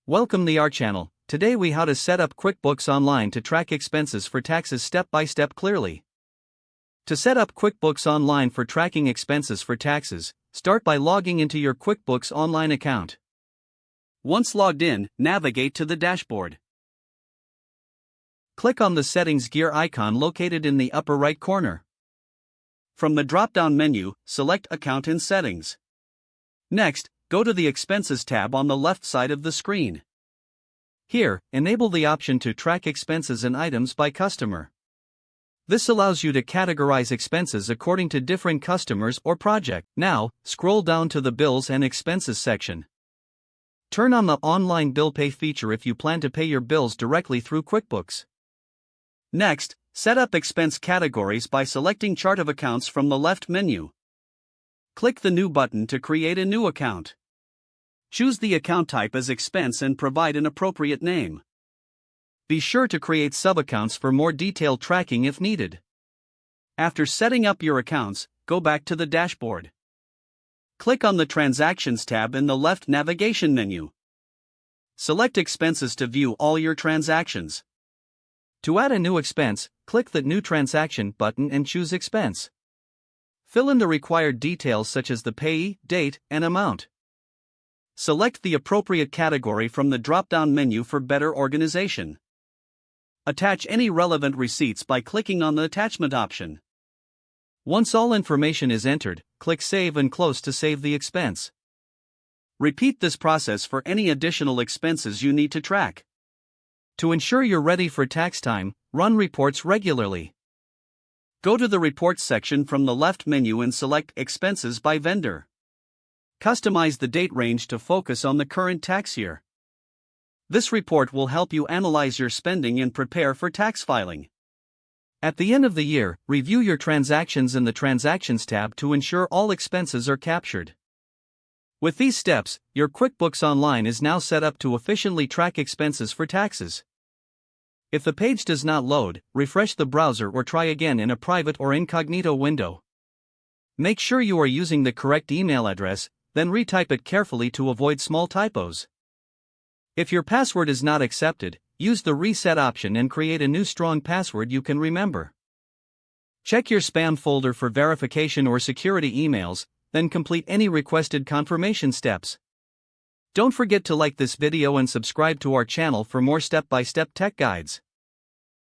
Welcome to our channel. Today we how to set up QuickBooks Online to track expenses for taxes step by step clearly. To set up QuickBooks Online for tracking expenses for taxes, start by logging into your QuickBooks Online account. Once logged in, navigate to the dashboard. Click on the settings gear icon located in the upper right corner. From the drop-down menu, select Account and Settings. Next, go to the Expenses tab on the left side of the screen. Here, enable the option to track expenses and items by customer. This allows you to categorize expenses according to different customers or project. Now, scroll down to the Bills and Expenses section. Turn on the Online Bill Pay feature if you plan to pay your bills directly through QuickBooks. Next, set up expense categories by selecting Chart of Accounts from the left menu. Click the New button to create a new account. Choose the account type as expense and provide an appropriate name. Be sure to create sub-accounts for more detailed tracking if needed. After setting up your accounts, go back to the dashboard. Click on the Transactions tab in the left navigation menu. Select Expenses to view all your transactions. To add a new expense, click the New Transaction button and choose Expense. Fill in the required details such as the payee, date, and amount. Select the appropriate category from the drop-down menu for better organization. Attach any relevant receipts by clicking on the Attachment option. Once all information is entered, click Save and Close to save the expense. Repeat this process for any additional expenses you need to track. To ensure you're ready for tax time, run reports regularly. Go to the Reports section from the left menu and select Expenses by Vendor. Customize the date range to focus on the current tax year. This report will help you analyze your spending and prepare for tax filing. At the end of the year, review your transactions in the Transactions tab to ensure all expenses are captured. With these steps, your QuickBooks Online is now set up to efficiently track expenses for taxes. If the page does not load, refresh the browser or try again in a private or incognito window. Make sure you are using the correct email address, then retype it carefully to avoid small typos. If your password is not accepted, use the Reset option and create a new strong password you can remember. Check your spam folder for verification or security emails, then complete any requested confirmation steps. Don't forget to like this video and subscribe to our channel for more step-by-step tech guides.